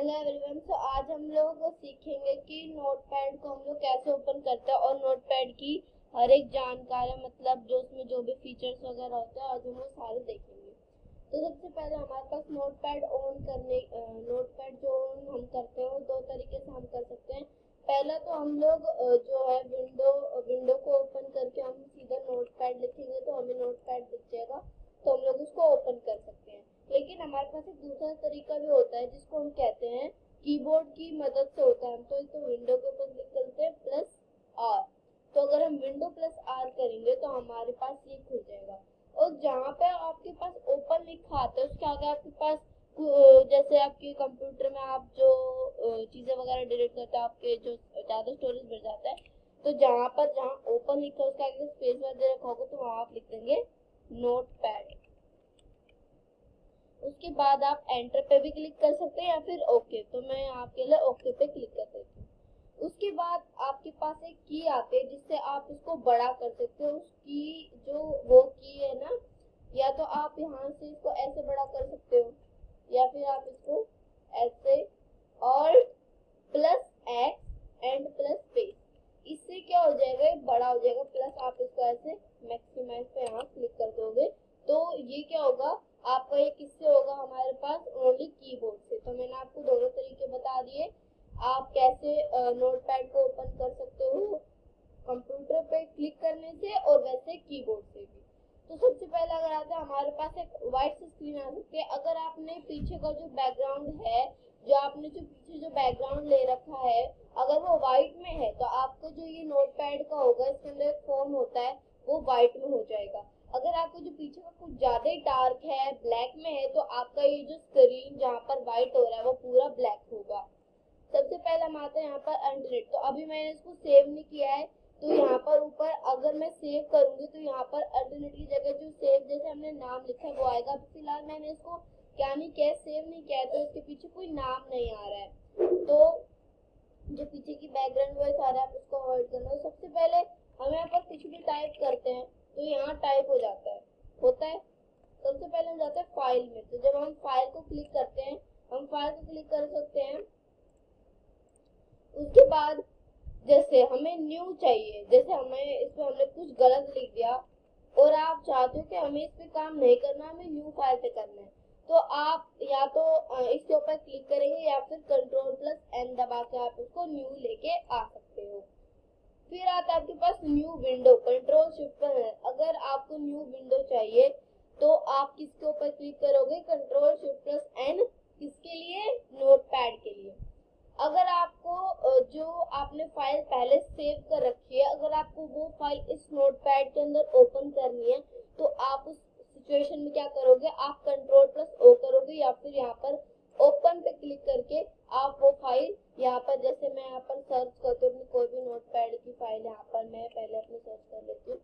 Hello everyone. तो आज हम लोग सीखेंगे कि नोटपैड को हम लोग कैसे ओपन करते हैं और नोटपैड की हर एक जानकारी, मतलब जो उसमें जो भी फीचर्स वगैरह होते हैं, आज हम वो सारे देखेंगे। तो सबसे पहले हमारे पास नोटपैड जो ऑन हम करते हैं वो दो तरीके से हम कर सकते हैं। पहला तो हम लोग जो है विंडो को ओपन करके हम सीधा नोटपैड लिखेंगे तो हमें नोटपैड दिख जाएगा, तो हम लोग उसको ओपन कर सकते हैं। लेकिन हमारे पास एक दूसरा तरीका भी होता है जिसको हम कहते हैं कीबोर्ड की मदद से होता है। हम तो विंडो के ऊपर क्लिक करते हैं प्लस आर, तो अगर हम विंडो प्लस आर करेंगे तो हमारे पास ये खुल जाएगा। और जहाँ पे आपके पास ओपन लिखा आता है उसके आगे आपके पास जैसे आपके कंप्यूटर में आप जो चीजें वगैरह डिलीट करते हैं, आपके जो ज्यादा स्टोरेज बढ़ जाता है, तो जहाँ ओपन लिखा है उसके आगे स्पेस बार दे रखा होगा तो वहां आप लिख देंगे नोटपैड। उसके बाद आप एंटर पे भी क्लिक कर सकते हैं या फिर ओके, तो मैं आपके लिए ओके पे क्लिक कर देती हूँ। उसके बाद आपके पास एक की आती है जिससे आप इसको बड़ा कर सकते हो। उस की जो वो की है ना, या तो आप यहाँ से इसको ऐसे बड़ा कर सकते हो या फिर आप इसको ऐसे alt plus x and plus space, इससे क्या हो जाएगा, ये बड़ा हो जाएगा। प्लस आप इसको ऐसे मैक्सिमाइज पे यहाँ क्लिक कर दोगे तो ये क्या होगा, आपका ये किससे होगा, हमारे पास ओनली कीबोर्ड से। तो मैंने आपको दोनों तरीके बता दिए आप कैसे नोटपैड को ओपन कर सकते हो, कंप्यूटर पे क्लिक करने से और वैसे कीबोर्ड से भी। तो सबसे पहले अगर आता है हमारे पास एक व्हाइट स्क्रीन आ सकती है। अगर आपने पीछे का जो बैकग्राउंड है, जो आपने जो पीछे जो बैकग्राउंड ले रखा है, अगर वो व्हाइट में है तो आपको जो ये नोटपैड का होगा इसके अंदर एक फॉर्म होता है वो व्हाइट में हो जाएगा। अगर आपको जो पीछे का कुछ ज्यादा ही डार्क है, ब्लैक में है, तो आपका ये जो स्क्रीन जहाँ पर व्हाइट हो रहा है वो पूरा ब्लैक होगा। सबसे पहले हम आते हैं यहाँ पर अल्टरनेट। तो अभी मैंने इसको सेव नहीं किया है, तो यहाँ पर ऊपर अगर मैं सेव करूंगी तो यहाँ पर अल्टरनेट की जगह जो सेव जैसे हमने नाम लिखा है वो आएगा। फिलहाल मैंने इसको क्या नहीं किया, सेव नहीं किया है, तो इसके पीछे कोई नाम नहीं आ रहा है। तो जो पीछे की बैकग्राउंड वो सारा आप उसको अवॉइड करना है। सबसे पहले हम यहाँ पर कुछ भी टाइप करते हैं तो यहाँ टाइप हो जाता है, होता है। सबसे पहले हम जाते हैं फाइल में, तो जब हम फाइल को क्लिक करते हैं, हम फाइल को क्लिक कर सकते हैं। उसके बाद जैसे हमें न्यू चाहिए, जैसे हमें इसमें हमने कुछ गलत लिख दिया और आप चाहते हो कि हमें इस पे काम नहीं करना, हमें न्यू फाइल पे करना है, तो आप या तो इसके ऊपर क्लिक करेंगे या फिर कंट्रोल प्लस एन दबा के आप उसको न्यू लेके आ सकते हो। फिर आता है आपके पास न्यू विंडो, कंट्रोल शिफ्ट पर है। अगर आपको न्यू विंडो चाहिए तो आप किसके ऊपर क्लिक करोगे, कंट्रोल शिफ्ट प्लस एन, किसके लिए, नोटपैड के लिए। अगर आपको जो आपने फाइल पहले सेव कर रखी है, अगर आपको वो फाइल इस नोटपैड के अंदर ओपन करनी है तो आप उस सिचुएशन में क्या करोगे, आप कंट्रोल प्लस ओ करोगे या फिर यहाँ पर ओपन पे क्लिक करके आप वो फाइल यहाँ पर, जैसे मैं यहाँ पर सर्च करती हूँ अपनी कोई भी नोटपैड की फाइल, यहाँ पर मैं पहले अपनी सर्च कर लेती हूँ।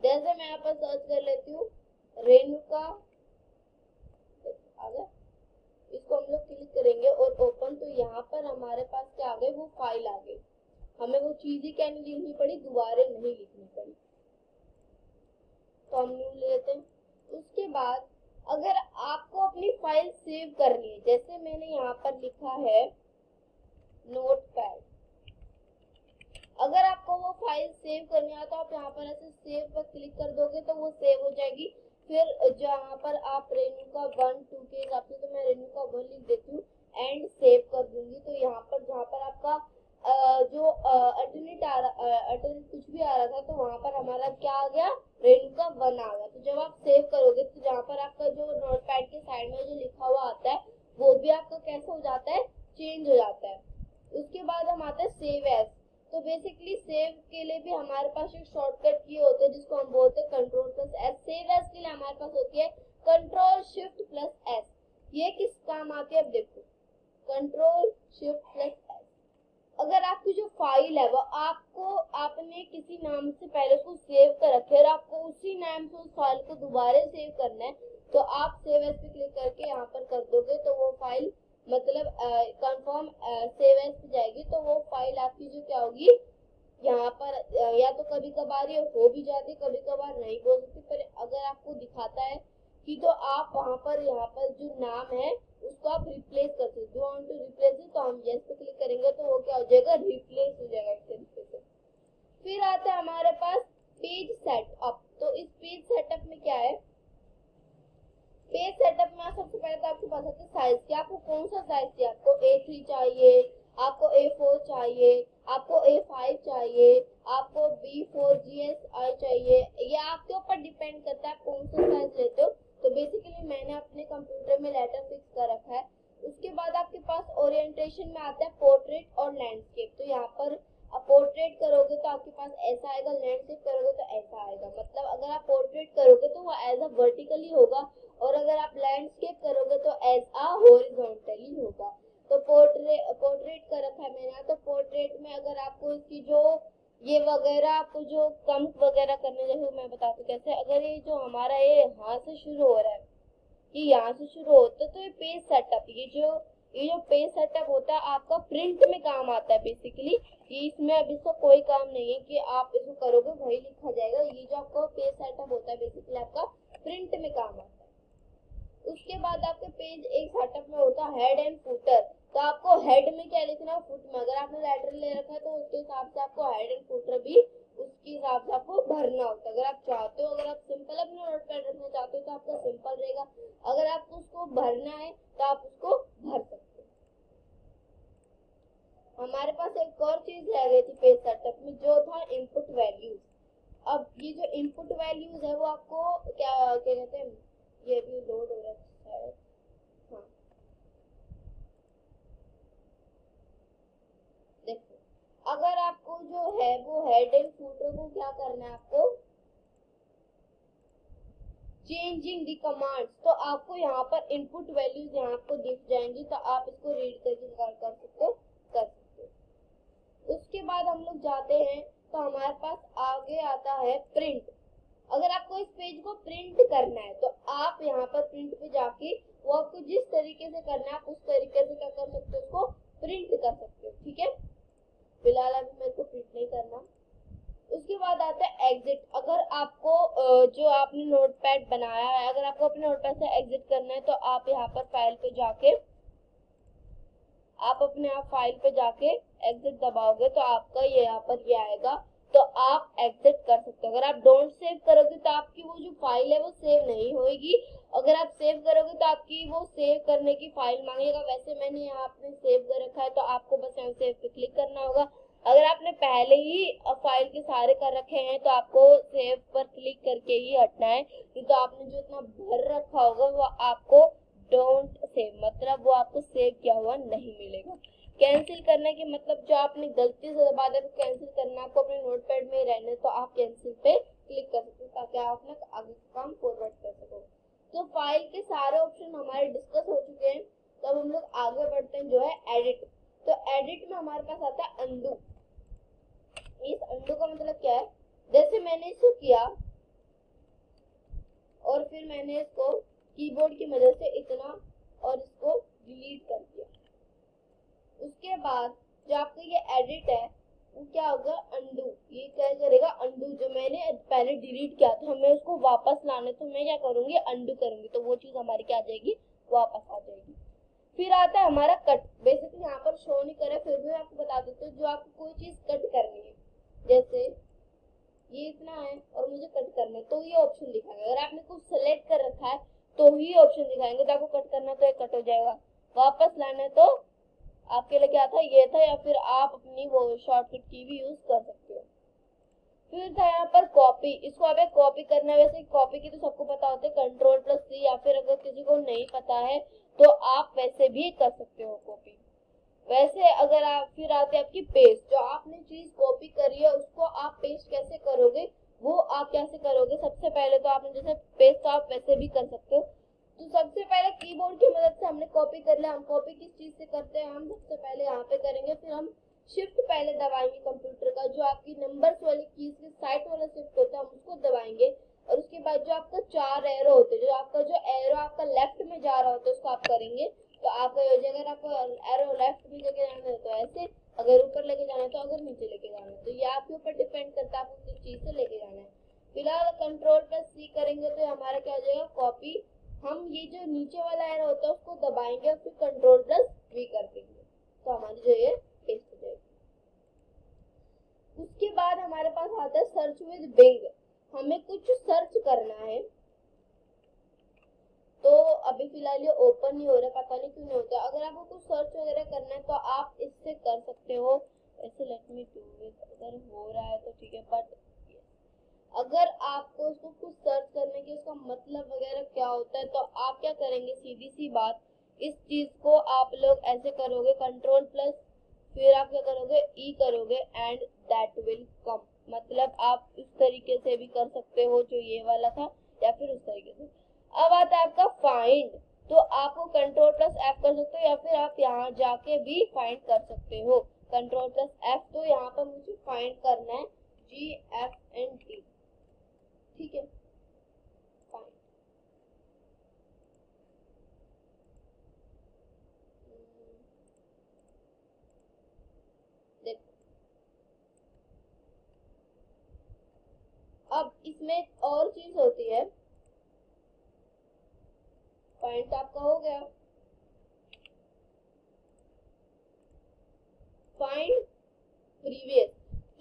जैसे मैं यहाँ पर सर्च कर लेती हूँ रेणुका, आ गया, इसको हम लोग क्लिक करेंगे और ओपन, तो यहाँ पर हमारे पास क्या आ गए, वो फाइल आ गई। हमें वो चीजें क्या नहीं लिखनी पड़ी, दोबारा नहीं लिखनी पड़ी। तो हम न्यू ले लेते हैं। उसके बाद अगर आपको अपनी फाइल सेव करनी है, जैसे मैंने यहाँ पर लिखा है नोटपैड, अगर आपको वो फाइल सेव करनी है तो आप यहाँ पर ऐसे सेव पर क्लिक कर दोगे तो वो सेव हो जाएगी। फिर जहाँ पर आप रेणुका 1 2 के हिसाब से, तो मैं रेणुका 1 लिख देती हूँ एंड सेव कर दूंगी। तो यहाँ पर जहाँ पर आपका जो अल्टरनेट कुछ भी आ रहा था तो वहाँ पर हमारा क्या आ गया, रेणुका 1 आ गया। तो जब आप सेव करोगे तो जहाँ पर आपका जो नोटपैड के साइड में जो लिखा हुआ आता है वो भी आपका कैसे हो जाता है, चेंज हो जाता है। उसके बाद हम आते हैं सेव एज। तो बेसिकली सेव के लिए भी हमारे पास एक शॉर्टकट की होते हैं जिसको हम बोलते हैं control plus S. Save as के लिए हमारे पास होती है कंट्रोल शिफ्ट प्लस एस। ये किस काम आती है, अब देखो, कंट्रोल शिफ्ट प्लस एस। अगर आपकी जो फाइल है वो आपने किसी नाम से पहले उसको सेव कर रखे और आपको उसी नाम से उस फाइल को दोबारा सेव करना है, तो आप सेव एज पे क्लिक करके यहाँ पर कर दोगे तो वो फाइल मतलब कंफर्म सेव एज पे जाएगी। तो वो फाइल आपकी जो क्या होगी, यहाँ पर या तो कभी कभार ये हो भी जाती, कभी कभार नहीं हो सकती, पर अगर आपको दिखाता है कि तो आप वहां पर यहाँ पर जो नाम है उसको आप रिप्लेस कर सकते हो। वांट टू रिप्लेस इट, हम यस पे क्लिक करेंगे तो वो क्या हो जाएगा, रिप्लेस हो जाएगा एक तरीके से। फिर आता है हमारे पास पेज सेटअप। तो इस पेज सेटअप में क्या है, पेज सेटअप में सबसे पहले तो आपके पास है साइज, क्या आपको कौन सा साइज चाहिए, आपको A3 चाहिए, आपको A4 चाहिए, आपको A5 चाहिए, आपको B4 GSI चाहिए, ये आपके ऊपर डिपेंड करता है आप कौन सा साइज लेते हो। तो बेसिकली मैंने अपने कंप्यूटर में लेटर फिक्स कर रखा है। उसके बाद आपके पास ओरिएंटेशन में आता है पोर्ट्रेट और लैंडस्केप। तो यहाँ पर पोर्ट्रेट करोगे तो आपके पास ऐसा आएगा, लैंडस्केप करोगे तो ऐसा आएगा। मतलब अगर आप पोर्ट्रेट करोगे तो वो एज अ वर्टिकली होगा और अगर आप लैंडस्केप करोगे तो एज अ हॉरिजॉन्टली होगा। तो पोर्ट्रेट कर रखा है मैंने। तो पोर्ट्रेट में अगर आपको इसकी जो ये वगैरह आपको जो कम वगैरह करने जैसे मैं बताती हूँ कैसे, अगर ये जो हमारा ये यहाँ से शुरू हो रहा है, ये यहाँ से शुरू होता है, तो ये पेज सेटअप, ये जो पेज सेटअप होता है आपका प्रिंट में काम आता है बेसिकली। ये इसमें अब इसका कोई काम नहीं है कि आप इसको करोगे वही लिखा जाएगा। ये जो आपका पेज सेटअप होता है बेसिकली आपका प्रिंट में काम आता है। उसके बाद आपके पेज एक सेटअप में होता है हेड एंड फुटर। तो आपको हेड में क्या लिखना है, फुट में। अगर आपने लेटर ले रखा है तो उसके हिसाब से आपको हेड एंड फुटर भी उसके हिसाब से आपको भरना होता है। अगर आप चाहते हो, अगर आप सिंपल अपने नोटपैड रखना चाहते हो तो आपका सिंपल रहेगा, अगर आपको उसको भरना है तो आप उसको भर सकते हो। हमारे पास एक और चीज रह गई थी पेज सेटअप में, जो था इनपुट वैल्यूज। अब ये जो इनपुट वैल्यूज है वो आपको क्या कहते हैं, ये भी लोड हो रहा है शायद, हाँ देखो, अगर आपको जो है वो हेड एंड फुटर को क्या करना है, आपको चेंजिंग दी कमांड्स। तो आपको यहाँ पर इनपुट वैल्यूज यहाँ आपको दिख जाएंगी, तो आप इसको रीड करके कर सकते हो। उसके बाद हम लोग जाते हैं तो हमारे पास आगे आता है प्रिंट। अगर आपको इस पेज को प्रिंट करना है तो आप यहाँ पर प्रिंट पे जाके वो आपको जिस तरीके से करना है आप उस तरीके से क्या कर सकते हो, उसको प्रिंट कर सकते हो। ठीक है, फिलहाल अभी मेरे को प्रिंट नहीं करना। उसके बाद आता है एग्जिट। अगर आपको जो आपने नोटपैड बनाया है, अगर आपको अपने नोटपैड से एग्जिट करना है तो आप यहाँ पर फाइल पे जाके आप अपने आप फाइल पे जाके एग्जिट दबाओगे तो आपका ये यहाँ पर ये आएगा, तो आप एग्जिट कर सकते हो। अगर आप डोंट सेव करोगे तो आपकी वो जो फाइल है वो सेव नहीं होगी, अगर आप सेव करोगे तो आपकी वो सेव करने की फाइल मांगेगा। वैसे मैंने यहाँ अपने सेव कर रखा है तो आपको बस यहाँ सेव पे क्लिक करना होगा। अगर आपने पहले ही फाइल के सारे कर रखे हैं तो आपको सेव पर क्लिक करके ही हटना है, नहीं तो आपने जो इतना भर रखा होगा वो आपको डोंट सेव, मतलब वो आपको सेव किया हुआ नहीं मिलेगा। कैंसिल करने की मतलब जो आपने गलती से दबा दिया तो कैंसिल करना, आपको अपने नोटपैड में रहने तो आप कैंसिल पे क्लिक कर सकते हो ताकि आप अपना आगे का काम फॉरवर्ड कर सको। तो फाइल के सारे ऑप्शन हमारे डिस्कस हो चुके हैं, तो अब हम लोग आगे बढ़ते हैं जो है एडिट। तो एडिट में हमारे पास आता है अंडू। इस अंडू का मतलब क्या है, जैसे मैंने इसको किया और फिर मैंने इसको कीबोर्ड की मदद से इतना और इसको डिलीट कर दिया, उसके बाद जो आपका ये एडिट है वो क्या होगा, अंडू। ये क्या करेगा, अंडू जो मैंने पहले डिलीट किया था मैं उसको वापस लाने, तो मैं क्या करूंगी, अंडू करूंगी, तो वो चीज हमारी क्या आ जाएगी, वापस आ जाएगी। फिर आता है हमारा कट। बेसिकली यहाँ पर शो नहीं करे फिर भी आपको बता देते जो आपको कोई चीज कट करनी है, जैसे ये इतना है और मुझे कट करना है तो ये ऑप्शन दिखाएगा। अगर आपने कुछ सेलेक्ट कर रखा है तो ही ऑप्शन दिखाएंगे, तो आपको कट करना तो ये कट हो जाएगा, वापस लाना तो आपके लिए क्या था, ये था, या फिर आप अपनी वो शॉर्टकट की भी यूज कर सकते हो। फिर था यहाँ पर कॉपी। इसको अगर कॉपी करना है, वैसे कॉपी की तो सबको पता होता है Ctrl+C, या फिर अगर किसी को नहीं पता है तो आप वैसे भी कर सकते हो कॉपी। वैसे अगर आप फिर आते आपकी पेस्ट, जो आपने चीज कॉपी करी है उसको आप पेस्ट कैसे करोगे, वो आप कैसे करोगे। सबसे पहले तो आपने जैसे पेस्ट तो आप वैसे भी कर सकते हो। तो सबसे पहले कीबोर्ड की मदद से हमने कॉपी कर लिया। हम कॉपी किस चीज से करते हैं, हम सबसे पहले यहाँ पे करेंगे, फिर हम शिफ्ट पहले दबाएंगे कंप्यूटर का, जो आपकी नंबर्स वाली कीज के साइड वाला शिफ्ट होता है हम उसको दबाएंगे, और उसके बाद जो आपका 4 एरो होते हैं, जो आपका जो एरो आपका लेफ्ट में जा रहा होता है उसको आप करेंगे, तो आपका अगर आपको एरो लेफ्ट में लेके जाना है तो ऐसे, अगर ऊपर लेके जाना है तो अगर नीचे लेके जाना है, तो ये आपके ऊपर डिपेंड करता है आपको किस चीज से लेके जाना है। फिलहाल Ctrl+C करेंगे तो हमारा क्या हो जाएगा, कॉपी। हम ये जो नीचे वाला एरो होता है उसको दबाएंगे और फिर Ctrl+V कर देंगे, तो हमारी जो ये पेस्ट हो जाएगी। उसके बाद हमारे पास आता है सर्च विद बिंग। हमें कुछ सर्च करना है, तो अभी फिलहाल ये ओपन नहीं हो रहा, पता नहीं क्यों नहीं होता। अगर आपको कुछ सर्च वगैरह करना है तो आप इससे कर सकते हो। ऐसे लेट मी डू इट, अगर हो रहा है तो ठीक है, बट अगर आपको उसको कुछ सर्च करने की उसका मतलब वगैरह क्या होता है, तो आप क्या करेंगे, सीधी सी बात, इस चीज को आप लोग ऐसे करोगे, कंट्रोल प्लस फिर आप क्या करोगे, ई करोगे एंड दैट विल कम। मतलब आप इस तरीके से भी कर सकते हो जो ये वाला था, या फिर उस तरीके से। अब आता है आपका फाइंड, तो आपको कंट्रोल प्लस एफ कर सकते हो, या फिर आप यहाँ जाके भी फाइंड कर सकते हो। कंट्रोल प्लस एफ, तो यहाँ पर मुझे फाइंड करना है GFNT, ठीक है, फाइंड। देखो अब इसमें और चीज होती है, फाइंड आपका हो गया। फाइंड प्रीवियस,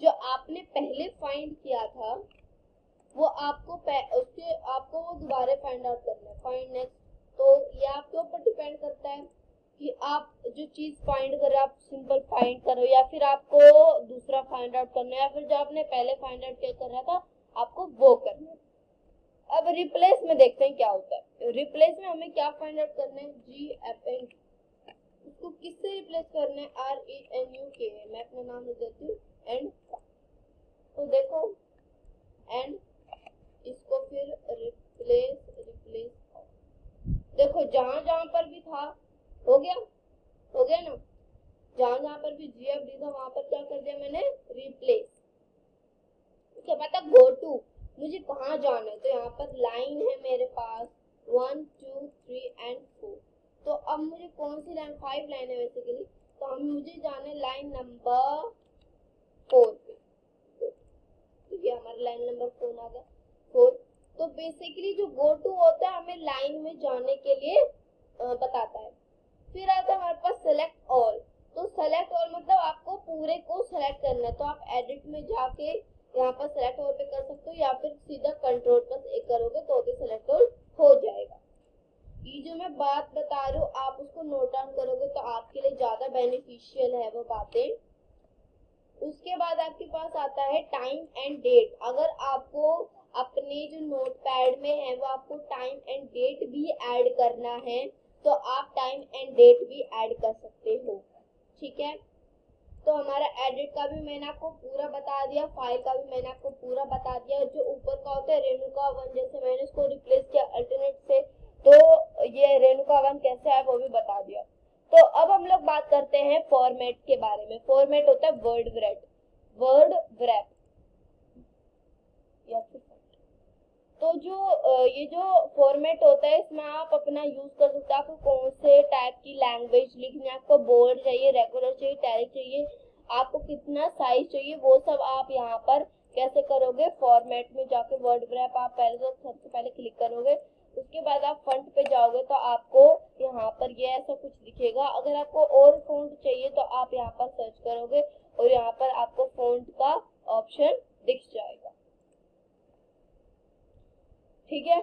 जो आपने पहले फाइंड किया था वो आपको उसके आपको वो दोबारा फाइंड आउट करना है। फाइंड नेक्स्ट, तो ये आपके ऊपर डिपेंड करता है कि आप जो चीज फाइंड कर रहे हो, आप सिंपल फाइंड करो या फिर आपको दूसरा फाइंड आउट करना है, या फिर जो आपने पहले फाइंड आउट क्या कर रहा था आपको वो करना है। अब रिप्लेस में देखते हैं क्या होता है। रिप्लेस में हमें क्या फाइंड आउट करना है, GFN, उसको किससे रिप्लेस करना है, RENUK, मैं अपना नाम लिख देती हूँ एंड। तो देखो एंड, इसको फिर रिप्लेस रिप्लेस, देखो जहां जहां पर भी था हो गया, हो गया ना, जहां जहां पर भी GFD था वहां पर क्या कर दिया मैंने, रिप्लेस। उसके बाद गो टू, मुझे कहाँ जाना है, तो यहाँ पर लाइन है मेरे पास 1 2 3 एंड 4। तो अब मुझे कौन सी लाइन, 5 लाइन है बेसिकली, तो हम मुझे जाना है लाइन नंबर 4 पे। तो ये हमारा लाइन नंबर 4 आ गया, 4। तो बेसिकली जो गो टू होता है हमें लाइन में जाने के लिए बताता है। फिर आता है हमारे पास सेलेक्ट ऑल, तो सेलेक्ट ऑल मतलब आपको पूरे को सेलेक्ट करना है, तो आप एडिट में जाके यहाँ पर सेलेक्ट ऑल पे कर सकते हो, या फिर सीधा कंट्रोल प्लस ए करोगे तो भी सेलेक्ट ऑल हो जाएगा। ये जो मैं बात बता रही हूँ आप उसको नोट डाउन करोगे तो आपके लिए ज्यादा बेनिफिशियल है वो बातें। उसके बाद आपके पास आता है टाइम एंड डेट। अगर आपको अपने जो नोटपैड में है वो आपको टाइम एंड डेट भी ऐड करना है, तो आप टाइम एंड डेट भी ऐड कर सकते हो, ठीक है। तो हमारा एडिट का भी मैंने आपको पूरा बता दिया, फाइल का भी मैंने आपको पूरा बता दिया। जो ऊपर का होता है रेणुका वन, जैसे मैंने इसको रिप्लेस किया अल्टरनेट से, तो ये रेणुका वन कैसे है वो भी बता दिया। तो अब हम लोग बात करते हैं फॉर्मेट के बारे में। फॉर्मेट होता है वर्ड व्रैप, वर्ड व्रैप या फिर, तो जो ये जो फॉर्मेट होता है इसमें आप अपना यूज कर सकते हैं। आपको कौन से टाइप की लैंग्वेज लिखनी है, आपको बोल्ड चाहिए, रेगुलर चाहिए, टैलिक चाहिए, आपको कितना साइज चाहिए, वो सब आप यहाँ पर कैसे करोगे, फॉर्मेट में जाकर वर्ड व्रैप आप पहले तो सबसे पहले क्लिक करोगे। उसके बाद आप फॉन्ट पे जाओगे तो आपको यहाँ पर ये ऐसा कुछ दिखेगा। अगर आपको और फॉन्ट चाहिए तो आप यहाँ पर सर्च करोगे और यहाँ पर आपको फॉन्ट का ऑप्शन दिख जाएगा, ठीक है।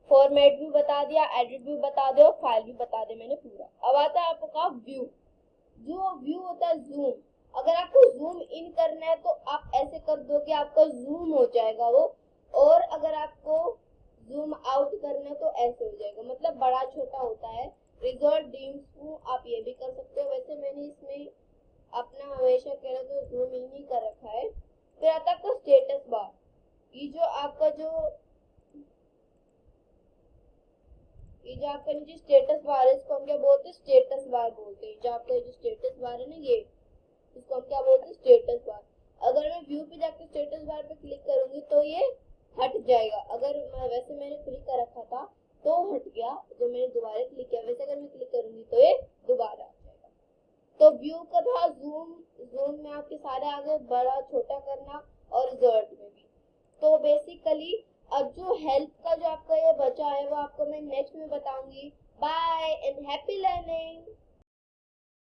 फॉर्मेट भी बता दिया, एडिट भी बता दिया, फाइल भी बता दिया मैंने पूरा। अब आता है आपका व्यू। जो व्यू होता है जूम, अगर आपको जूम इन करना है तो आप ऐसे कर दो कि आपका जूम हो जाएगा वो, और अगर आपको जूम आउट करना है तो ऐसे हो जाएगा, मतलब बड़ा छोटा होता है। रिजॉल्ट डीम आप ये भी कर सकते हो। वैसे मैंने इसमें अपना हमेशा कह रहा तो जूम इन ही कर रखा है। फिर आता है आपका स्टेटस बार। ये जो आपका जो आपका नीचे स्टेटस बार है इसको हम क्या बोलते हैं, स्टेटस बार बोलते हैं। जो आपका जो स्टेटस बार है ना ये, इसको हम क्या बोलते हैं, स्टेटस बार। अगर मैं व्यू पे जाकर स्टेटस बार पे क्लिक करूंगी तो ये हट जाएगा। अगर वैसे मैंने क्लिक कर रखा था तो हट गया, जब मैंने दोबारा क्लिक किया, वैसे अगर मैं क्लिक करूंगी तो ये दोबारा आ जाएगा। तो व्यू का था जूम, जूम में आपके सारे आगे बड़ा छोटा करना, और रिजल्ट में भी। तो बेसिकली अब जो हेल्प का जो आपका ये बचा है वो आपको मैं नेक्स्ट में बताऊंगी। Bye and happy learning.